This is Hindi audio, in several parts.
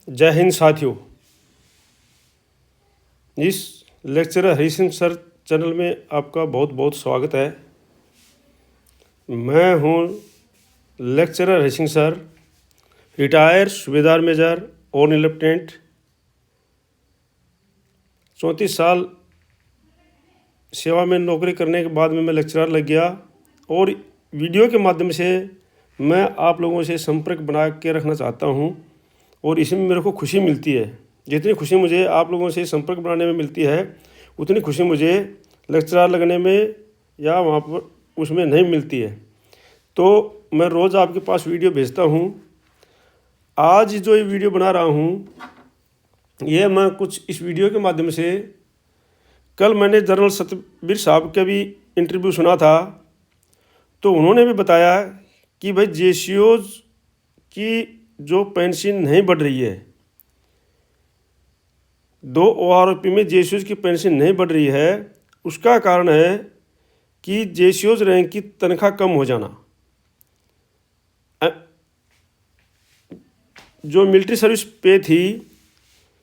जय हिंद साथियों। इस lecturer Hari Singh sir channel में आपका बहुत बहुत स्वागत है। मैं हूं lecturer Hari Singh sir, retire सूबेदार मेजर और लेफ्टिनेंट। 34 साल सेवा में नौकरी करने के बाद में मैं लेक्चरर लग गया और वीडियो के माध्यम से मैं आप लोगों से संपर्क बना के रखना चाहता हूं और इसमें मेरे को खुशी मिलती है। जितनी खुशी मुझे आप लोगों से संपर्क बनाने में मिलती है उतनी खुशी मुझे लेक्चरर लगने में या वहाँ पर उसमें नहीं मिलती है। तो मैं रोज़ आपके पास वीडियो भेजता हूँ। आज जो ये वीडियो बना रहा हूँ ये मैं कुछ इस वीडियो के माध्यम से, कल मैंने जनरल सतबीर साहब का भी इंटरव्यू सुना था तो उन्होंने भी बताया कि भाई जेसीओज की जो पेंशन नहीं बढ़ रही है, 2 ORP में जेसीओज की पेंशन नहीं बढ़ रही है, उसका कारण है कि जेसीओज रैंक की तनख्वाह कम हो जाना। जो मिलिट्री सर्विस पे थी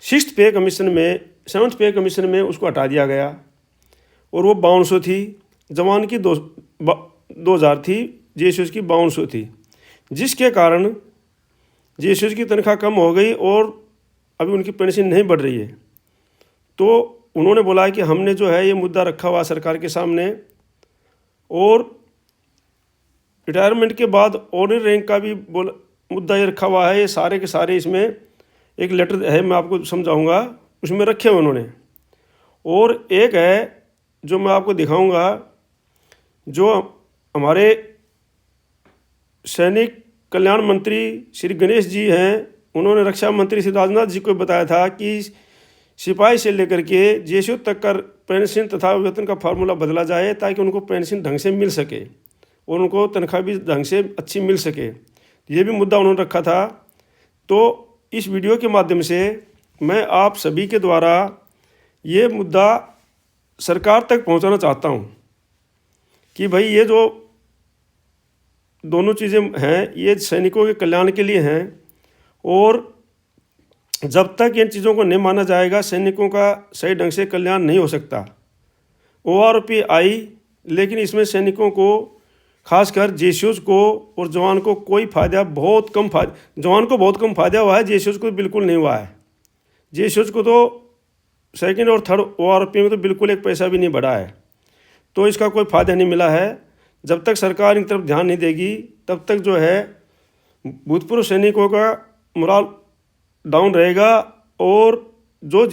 6th पे कमीशन में, 7th पे कमीशन में उसको हटा दिया गया और वो 5200 थी। जवान की 2000 थी, जेसीओज की 5200 थी, जिसके कारण जेसीओज की तनख्वाह कम हो गई और अभी उनकी पेंशन नहीं बढ़ रही है। तो उन्होंने बोला कि हमने जो है ये मुद्दा रखा हुआ सरकार के सामने और रिटायरमेंट के बाद ऑनरी रैंक का भी मुद्दा ये रखा हुआ है। ये सारे के सारे इसमें एक लेटर है, मैं आपको समझाऊंगा, उसमें रखे हुए उन्होंने। और एक है जो मैं आपको दिखाऊंगा, जो हमारे सैनिक कल्याण मंत्री श्री गणेश जी हैं, उन्होंने रक्षा मंत्री श्री राजनाथ जी को बताया था कि सिपाही से लेकर के जेसीओ तक का पेंशन तथा वेतन का फार्मूला बदला जाए ताकि उनको पेंशन ढंग से मिल सके और उनको तनख्वाह भी ढंग से अच्छी मिल सके। ये भी मुद्दा उन्होंने रखा था। तो इस वीडियो के माध्यम से मैं आप सभी के द्वारा ये मुद्दा सरकार तक पहुंचाना चाहता हूं कि भाई ये जो दोनों चीज़ें हैं ये सैनिकों के कल्याण के लिए हैं और जब तक इन चीज़ों को नहीं माना जाएगा सैनिकों का सही ढंग से कल्याण नहीं हो सकता। ORP आई, लेकिन इसमें सैनिकों को, खासकर जेसीओज को और जवान को कोई फ़ायदा, बहुत कम फायदा, जवान को बहुत कम फ़ायदा हुआ है, जेसीओज को बिल्कुल नहीं हुआ है। जेसीओज को तो 2nd और 3rd ORP में तो बिल्कुल एक पैसा भी नहीं बढ़ा है, तो इसका कोई फ़ायदा नहीं मिला है। जब तक सरकार इन तरफ ध्यान नहीं देगी तब तक जो है भूतपूर्व सैनिकों का मोराल डाउन रहेगा और जो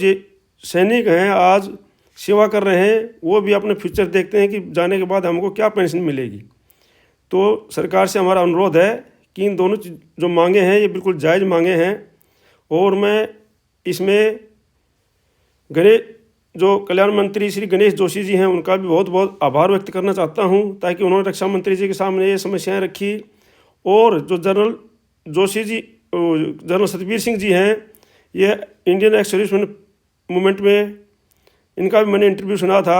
सैनिक हैं आज सेवा कर रहे हैं वो भी अपने फ्यूचर देखते हैं कि जाने के बाद हमको क्या पेंशन मिलेगी। तो सरकार से हमारा अनुरोध है कि इन दोनों जो मांगे हैं ये बिल्कुल जायज़ मांगे हैं और मैं इसमें जो कल्याण मंत्री श्री गणेश जोशी जी हैं उनका भी बहुत बहुत आभार व्यक्त करना चाहता हूं, ताकि उन्होंने रक्षा मंत्री जी के सामने ये समस्याएं रखी। और जो जनरल जोशी जी, जनरल सतबीर सिंह जी हैं, ये इंडियन एक्स सर्विसमैन मूवमेंट में, इनका भी मैंने इंटरव्यू सुना था,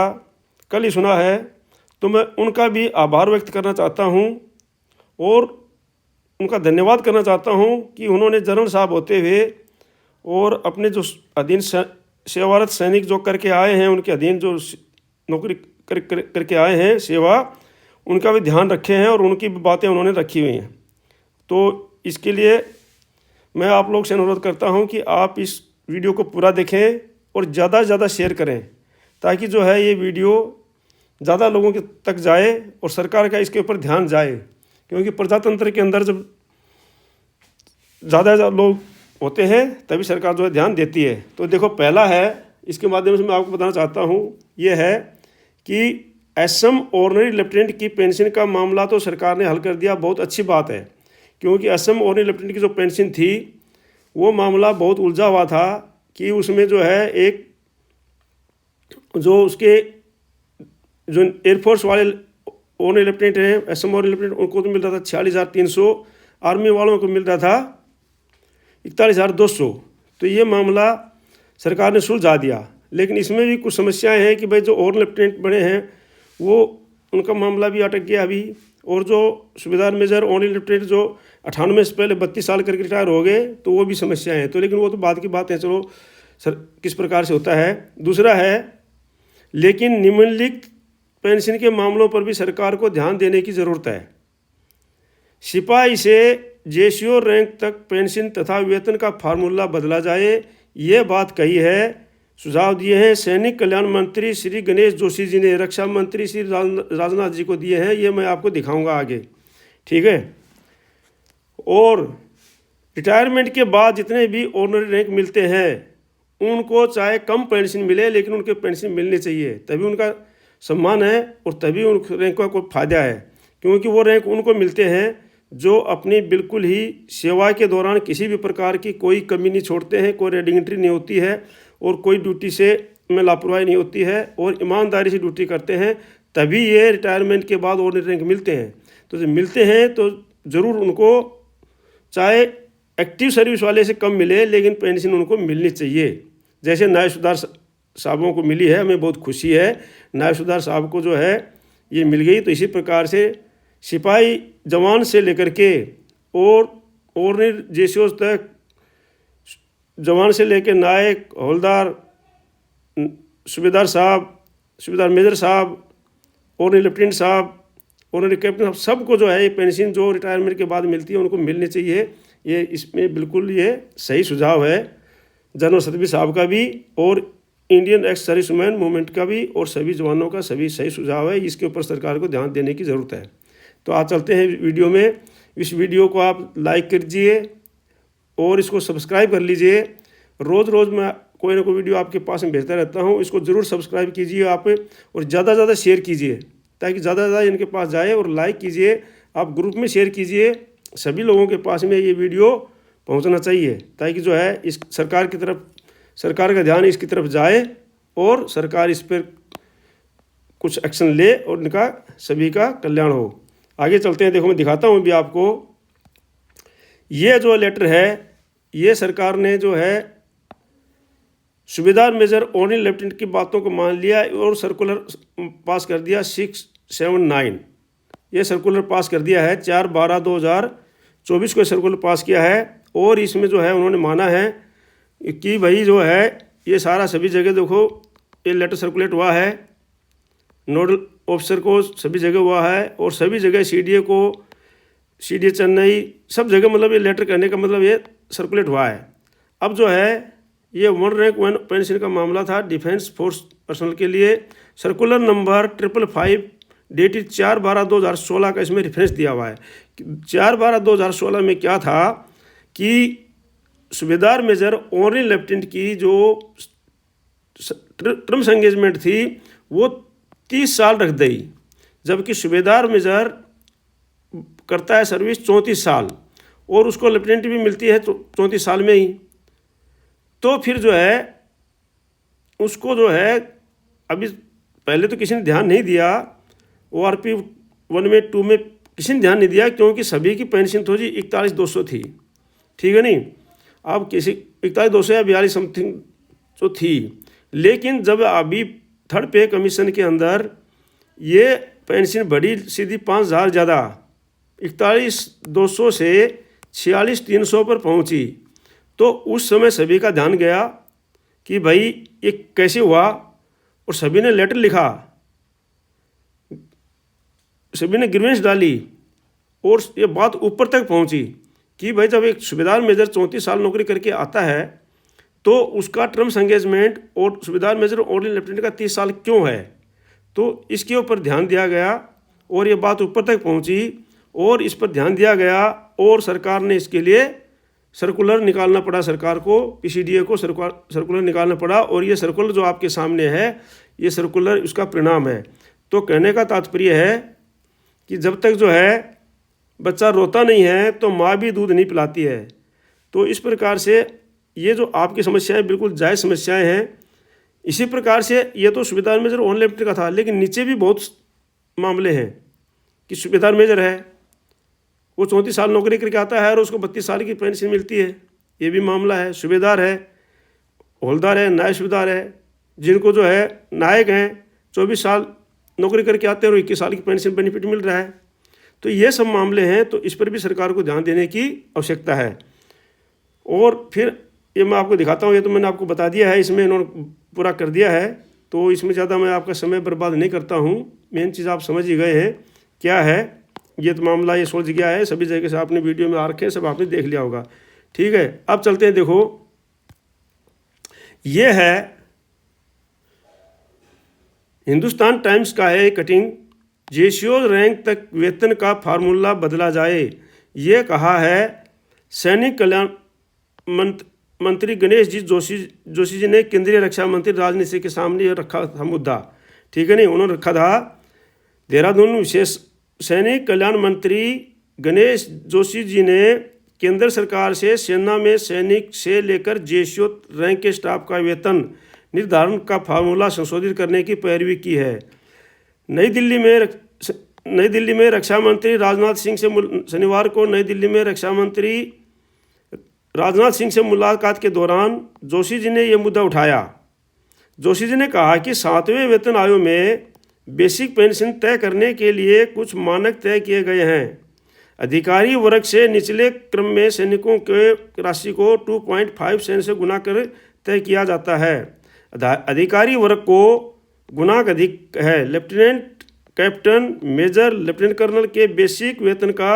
कल ही सुना है, तो मैं उनका भी आभार व्यक्त करना चाहता हूं और उनका धन्यवाद करना चाहता हूं कि उन्होंने जनरल साहब होते हुए और अपने जो अधीन सेवारत सैनिक जो करके आए हैं, उनके अधीन जो नौकरी करके आए हैं सेवा, उनका भी ध्यान रखे हैं और उनकी भी बातें उन्होंने रखी हुई हैं। तो इसके लिए मैं आप लोग से अनुरोध करता हूं कि आप इस वीडियो को पूरा देखें और ज़्यादा से ज़्यादा शेयर करें ताकि जो है ये वीडियो ज़्यादा लोगों के तक जाए और सरकार का इसके ऊपर ध्यान जाए, क्योंकि प्रजातंत्र के अंदर जब ज़्यादा लोग होते हैं तभी सरकार जो है ध्यान देती है। तो देखो, पहला है, इसके माध्यम से मैं आपको बताना चाहता हूँ, ये है कि SM ऑर्डिनरी लेफ्टिनेंट की पेंशन का मामला तो सरकार ने हल कर दिया, बहुत अच्छी बात है, क्योंकि SM ऑर्डिनरी लेफ्टिनेंट की जो पेंशन थी वो मामला बहुत उलझा हुआ था कि उसमें जो है एक जो उसके जो एयरफोर्स वाले ऑर्डिनरी लेफ्टिनेंट हैं, SM ऑर्डिनरी लेफ्टिनेंट, उनको तो मिल रहा था 46,300, आर्मी वालों को मिल रहा था 41,200। तो ये मामला सरकार ने सुलझा दिया, लेकिन इसमें भी कुछ समस्याएं हैं कि भाई जो और लेफ्टिनेंट बने हैं वो, उनका मामला भी अटक गया अभी। और जो सूबेदार मेजर ऑनरेरी लेफ्टिनेंट जो 98 से पहले 32 साल करके रिटायर हो गए, तो वो भी समस्याएं हैं। तो लेकिन वो तो बाद की बात है, चलो सर किस प्रकार से होता है। दूसरा है, लेकिन निम्नलिखित पेंशन के मामलों पर भी सरकार को ध्यान देने की ज़रूरत है। सिपाही से जेसीओ रैंक तक पेंशन तथा वेतन का फार्मूला बदला जाए, ये बात कही है, सुझाव दिए हैं सैनिक कल्याण मंत्री श्री गणेश जोशी जी ने, रक्षा मंत्री श्री राजनाथ जी को दिए हैं। ये मैं आपको दिखाऊंगा आगे, ठीक है। और रिटायरमेंट के बाद जितने भी ऑनररी रैंक मिलते हैं उनको चाहे कम पेंशन मिले, लेकिन उनके पेंशन मिलनी चाहिए, तभी उनका सम्मान है और तभी उन रैंक का कोई फायदा है। क्योंकि वो रैंक उनको मिलते हैं जो अपनी बिल्कुल ही सेवा के दौरान किसी भी प्रकार की कोई कमी नहीं छोड़ते हैं, कोई रेडिंग एंट्री नहीं होती है और कोई ड्यूटी से में लापरवाही नहीं होती है और ईमानदारी से ड्यूटी करते हैं, तभी ये रिटायरमेंट के बाद ऑनररी रैंक मिलते हैं। तो जब मिलते हैं तो ज़रूर उनको चाहे एक्टिव सर्विस वाले से कम मिले, लेकिन पेंशन उनको मिलनी चाहिए। जैसे नायब सूबेदार साहबों को मिली है, हमें बहुत खुशी है, नायब सूबेदार साहब को जो है ये मिल गई। तो इसी प्रकार से सिपाही जवान से लेकर के और ऑनररी जेसीओ तक, जवान से लेकर नायक, हवलदार, सूबेदार साहब, सूबेदार मेजर साहब, ऑनररी लेफ्टिनेंट साहब, ऑनररी कैप्टन साहब, सबको जो है ये पेंशन जो रिटायरमेंट के बाद मिलती है उनको मिलनी चाहिए। ये इसमें बिल्कुल ये सही सुझाव है जनरल सतबीर साहब का भी और इंडियन एक्स सर्विसमैन मूवमेंट का भी, और सभी जवानों का सभी सही सुझाव है। इसके ऊपर सरकार को ध्यान देने की ज़रूरत है। तो आज चलते हैं वीडियो में। इस वीडियो को आप लाइक कीजिए और इसको सब्सक्राइब कर लीजिए। रोज़ रोज़ मैं कोई ना कोई वीडियो आपके पास में भेजता रहता हूँ, इसको ज़रूर सब्सक्राइब कीजिए आप और ज़्यादा से ज़्यादा शेयर कीजिए ताकि ज़्यादा से ज़्यादा इनके पास जाए, और लाइक कीजिए, आप ग्रुप में शेयर कीजिए, सभी लोगों के पास में ये वीडियो पहुंचना चाहिए ताकि जो है इस सरकार की तरफ, सरकार का ध्यान इसकी तरफ जाए और सरकार इस पर कुछ एक्शन ले और इनका सभी का कल्याण हो। आगे चलते हैं, देखो मैं दिखाता हूँ भी आपको। ये जो लेटर है ये सरकार ने जो है सूबेदार मेजर ऑनररी लेफ्टिनेंट की बातों को मान लिया और सर्कुलर पास कर दिया 679। ये सर्कुलर पास कर दिया है 4/12/2024 को सर्कुलर पास किया है। और इसमें जो है उन्होंने माना है कि भाई जो है ये सारा सभी जगह देखो ये लेटर सर्कुलेट हुआ है, नोडल ऑफिसर को सभी जगह हुआ है और सभी जगह सीडीए को, सीडीए चेन्नई, सब जगह मतलब ये लेटर करने का मतलब ये सर्कुलेट हुआ है। अब जो है ये 1 रैंक 1 पेंशन का मामला था डिफेंस फोर्स पर्सनल के लिए। सर्कुलर नंबर 555 डेटेड 4/12/2016 का इसमें रेफरेंस दिया हुआ है। 4/12/2016 में क्या था कि सूबेदार मेजर ऑनररी लेफ्टिनेंट की जो टर्म्स एंगेजमेंट थी वो 30 साल रख दी, जबकि सूबेदार मेजर करता है सर्विस 34 साल और उसको लेफ्टिनेंट भी मिलती है 34 साल में ही। तो फिर जो है उसको जो है अभी पहले तो किसी ने ध्यान नहीं दिया, ORP 1 में 2 में किसी ने ध्यान नहीं दिया क्योंकि सभी की पेंशन तो जी 41,200 थी, ठीक है नहीं। अब किसी 41,200 या 42 समथिंग जो थी, लेकिन जब अभी थर्ड पे कमीशन के अंदर ये पेंशन बढ़ी सीधी 5,000 ज़्यादा 41,200 से 46,300 पर पहुंची। तो उस समय सभी का ध्यान गया कि भाई ये कैसे हुआ और सभी ने लेटर लिखा, सभी ने ग्रीवेंस डाली और ये बात ऊपर तक पहुंची कि भाई जब एक सूबेदार मेजर 34 साल नौकरी करके आता है तो उसका टर्म्स एंगेजमेंट और सूबेदार मेजर ऑनररी लेफ्टिनेंट का 30 साल क्यों है। तो इसके ऊपर ध्यान दिया गया और ये बात ऊपर तक पहुंची और इस पर ध्यान दिया गया और सरकार ने इसके लिए सर्कुलर निकालना पड़ा, सरकार को PCDA को सर्कुलर निकालना पड़ा। और ये सर्कुलर जो आपके सामने है ये सर्कुलर उसका परिणाम है। तो कहने का तात्पर्य है कि जब तक जो है बच्चा रोता नहीं है तो माँ भी दूध नहीं पिलाती है। तो इस प्रकार से ये जो आपकी समस्याएं बिल्कुल जायज़ समस्याएं हैं। इसी प्रकार से ये तो सूबेदार मेजर ऑनररी लेफ्टिनेंट का था, लेकिन नीचे भी बहुत मामले हैं कि सूबेदार मेजर है वो 34 साल नौकरी करके आता है और उसको 32 साल की पेंशन मिलती है, ये भी मामला है। सूबेदार है, हवलदार है, नायब सूबेदार है, जिनको जो है नायक हैं 24 साल नौकरी करके आते हैं और 21 साल की पेंशन बेनिफिट मिल रहा है। तो ये सब मामले हैं, तो इस पर भी सरकार को ध्यान देने की आवश्यकता है। और फिर ये मैं आपको दिखाता हूँ, ये तो मैंने आपको बता दिया है, इसमें इन्होंने पूरा कर दिया है, तो इसमें ज़्यादा मैं आपका समय बर्बाद नहीं करता हूँ। मेन चीज़ आप समझ ही गए हैं क्या है, ये तो मामला ये सोच गया है, सभी जगह से आपने वीडियो में आ रखे हैं, सब आपने देख लिया होगा। ठीक है, अब चलते हैं। देखो ये है हिंदुस्तान टाइम्स का है कटिंग, जेसीओ रैंक तक वेतन का फार्मूला बदला जाए, ये कहा है सैनिक कल्याण मंत्री गणेश जी जोशी जी ने केंद्रीय रक्षा मंत्री राजनाथ सिंह के सामने ये रखा था मुद्दा। ठीक है नहीं, उन्होंने रखा था देहरादून विशेष सैनिक कल्याण मंत्री गणेश जोशी जी ने केंद्र सरकार से सेना में सैनिक से लेकर जेसीओ रैंक के स्टाफ का वेतन निर्धारण का फार्मूला संशोधित करने की पैरवी की है। नई दिल्ली में रक्षा मंत्री राजनाथ सिंह से शनिवार को नई दिल्ली में रक्षा मंत्री राजनाथ सिंह से मुलाकात के दौरान जोशी जी ने यह मुद्दा उठाया। जोशी जी ने कहा कि 7वें वेतन आयोग में बेसिक पेंशन तय करने के लिए कुछ मानक तय किए गए हैं। अधिकारी वर्ग से निचले क्रम में सैनिकों के राशि को 2.5 सेंट से गुना कर तय किया जाता है। अधिकारी वर्ग को गुणांक अधिक है। Lieutenant captain major lieutenant colonel के बेसिक वेतन का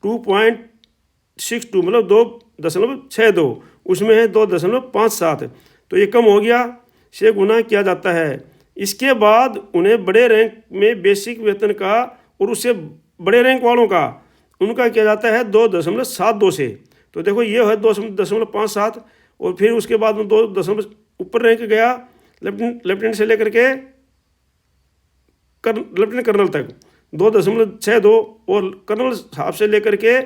2.62 मतलब 2.62, उसमें है 2.57, तो ये कम हो गया, से गुना किया जाता है। इसके बाद उन्हें बड़े रैंक में बेसिक वेतन का और उससे बड़े रैंक वालों का उनका किया जाता है 2.72 से। तो देखो ये है 2.57, और फिर उसके बाद में 2 ऊपर रैंक गया लेफ्टिनेंट से लेकर के लेफ्टिनेंट कर्नल तक 2.62, और कर्नल साहब से लेकर के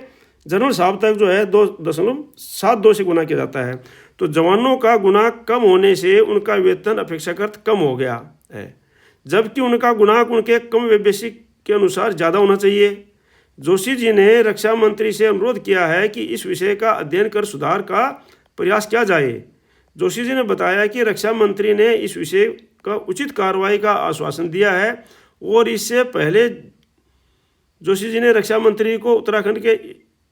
जनरल साहब तक जो है 2.72 से गुना किया जाता है। तो जवानों का गुना कम होने से उनका वेतन अपेक्षाकृत कम हो गया है, जबकि उनका गुणांक उनके कम बेसिक के अनुसार ज़्यादा होना चाहिए। जोशी जी ने रक्षा मंत्री से अनुरोध किया है कि इस विषय का अध्ययन कर सुधार का प्रयास किया जाए। जोशी जी ने बताया कि रक्षा मंत्री ने इस विषय का उचित कार्रवाई का आश्वासन दिया है, और इससे पहले जोशी जी ने रक्षा मंत्री को उत्तराखंड के,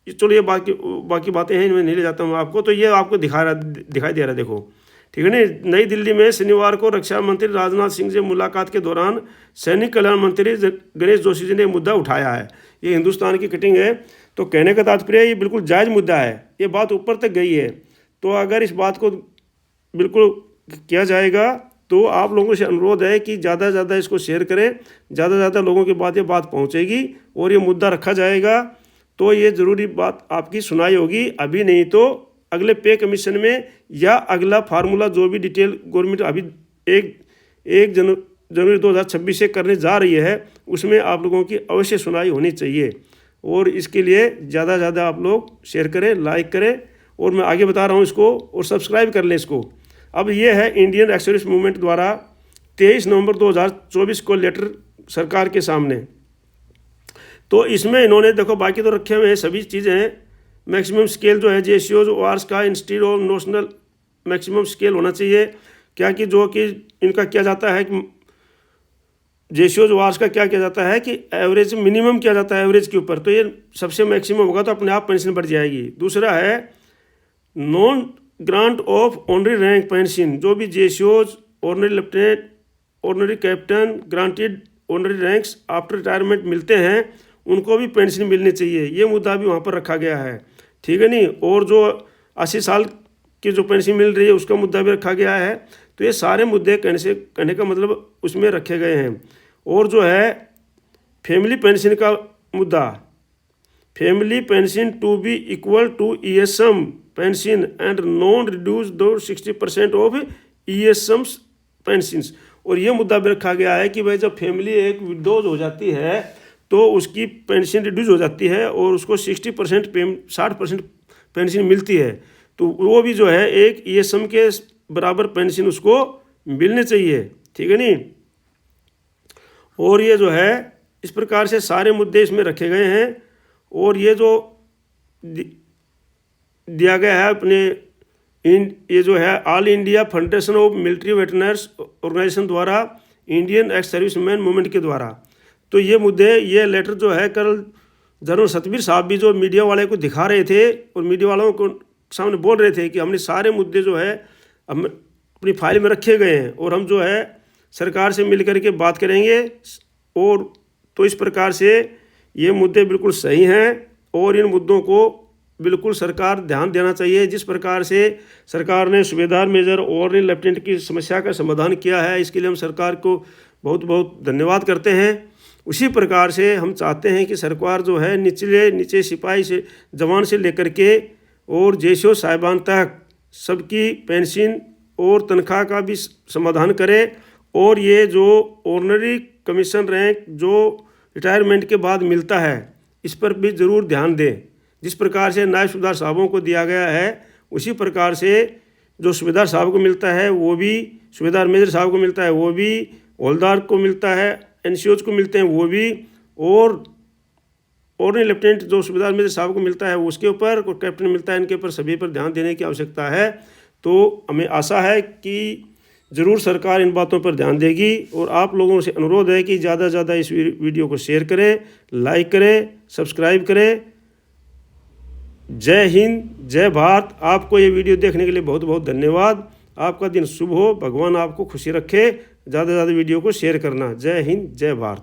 चलो ये बाकी बातें हैं, इनमें नहीं ले जाता हूँ आपको, तो ये आपको दिखाई दे रहा है। देखो ठीक है ना, नई दिल्ली में शनिवार को रक्षा मंत्री राजनाथ सिंह से मुलाकात के दौरान सैनिक कल्याण मंत्री गणेश जोशी जी ने मुद्दा उठाया है। ये हिंदुस्तान की कटिंग है। तो कहने का तात्पर्य ये बिल्कुल जायज़ मुद्दा है, ये बात ऊपर तक गई है। तो अगर इस बात को बिल्कुल किया जाएगा तो आप लोगों से अनुरोध है कि ज़्यादा से ज़्यादा इसको शेयर करें, ज़्यादा से ज़्यादा लोगों के बाद ये बात पहुँचेगी और ये मुद्दा रखा जाएगा, तो ये ज़रूरी बात आपकी सुनाई होगी। अभी नहीं तो अगले पे कमीशन में या अगला फार्मूला जो भी डिटेल गवर्नमेंट अभी 1 जनवरी 2026 से करने जा रही है, उसमें आप लोगों की अवश्य सुनाई होनी चाहिए। और इसके लिए ज़्यादा से ज़्यादा आप लोग शेयर करें, लाइक करें, और मैं आगे बता रहा हूँ इसको, और सब्सक्राइब कर लें इसको। अब ये है इंडियन एक्स मूवमेंट द्वारा 23 नवंबर 2024 को लेटर सरकार के सामने। तो इसमें इन्होंने देखो बाकी तो रखे हुए हैं सभी चीज़ें। मैक्सिमम स्केल जो है जेसीओ वार्स का institute of national maximum scale होना चाहिए, क्या कि जो कि इनका किया जाता है कि जेसीओ वार्स का क्या किया जाता है कि एवरेज मिनिमम किया जाता है एवरेज के ऊपर, तो ये सबसे मैक्सिमम होगा तो अपने आप पेंशन बढ़ जाएगी। दूसरा है non grant of honorary rank pension, जो भी जेसीओज, honorary lieutenant, honorary captain, granted honorary ranks after retirement मिलते हैं, उनको भी पेंशन मिलनी चाहिए। ये मुद्दा भी वहाँ पर रखा गया है, ठीक है नहीं। और जो 80 साल की जो पेंशन मिल रही है उसका मुद्दा भी रखा गया है। तो ये सारे मुद्दे कहने का मतलब उसमें रखे गए हैं। और जो है फैमिली पेंशन का मुद्दा, family pension to be equal to ESM pension and non reduce दो 60% ऑफ ईएसएम पेंशंस। और ये मुद्दा भी रखा गया है कि भाई जब फैमिली एक विडोज हो जाती है तो उसकी पेंशन रिड्यूस हो जाती है और उसको 60% पेंशन मिलती है, तो वो भी जो है एक ईएसएम के बराबर पेंशन उसको मिलनी चाहिए, ठीक है नहीं। और ये जो है इस प्रकार से सारे मुद्दे इसमें रखे गए हैं। और ये जो दिया गया है अपने ये जो है All India Federation of Military Veterans Organisation द्वारा इंडियन एक्स सर्विसमैन मूवमेंट के द्वारा, तो ये मुद्दे, ये लेटर जो है कल जनरल सतबीर साहब भी जो मीडिया वाले को दिखा रहे थे और मीडिया वालों को सामने बोल रहे थे कि हमने सारे मुद्दे जो है हम अपनी फाइल में रखे गए हैं और हम जो है सरकार से मिल करके बात करेंगे। और तो इस प्रकार से ये मुद्दे बिल्कुल सही हैं और इन मुद्दों को बिल्कुल सरकार ध्यान देना चाहिए। जिस प्रकार से सरकार ने सूबेदार मेजर और लेफ्टिनेंट की समस्या का समाधान किया है, इसके लिए हम सरकार को बहुत बहुत धन्यवाद करते हैं। उसी प्रकार से हम चाहते हैं कि सरकार जो है नीचे सिपाही से जवान से लेकर के और जेसीओ साहिबान तक सबकी पेंशन और तनख्वाह का भी समाधान करे और ये जो ऑनरी कमीशन रैंक जो रिटायरमेंट के बाद मिलता है इस पर भी ज़रूर ध्यान दें। जिस प्रकार से नायब सूबेदार साहबों को दिया गया है उसी प्रकार से जो सूबेदार साहब को मिलता है वो भी, सूबेदार मेजर साहब को मिलता है वो भी, हवलदार को मिलता है, एनसीओज को मिलते हैं वो भी, और लेफ्टिनेंट जो सूबेदार मेजर साहब को मिलता है उसके ऊपर, और कैप्टन मिलता है, इनके ऊपर सभी पर ध्यान देने की आवश्यकता है। तो हमें आशा है कि ज़रूर सरकार इन बातों पर ध्यान देगी और आप लोगों से अनुरोध है कि ज़्यादा से ज़्यादा इस वीडियो को शेयर करें, लाइक करें, सब्सक्राइब करें। जय हिंद, जय भारत। आपको ये वीडियो देखने के लिए बहुत बहुत धन्यवाद। आपका दिन शुभ हो, भगवान आपको खुशी रखे। ज़्यादा से ज़्यादा वीडियो को शेयर करना। जय हिंद, जय भारत।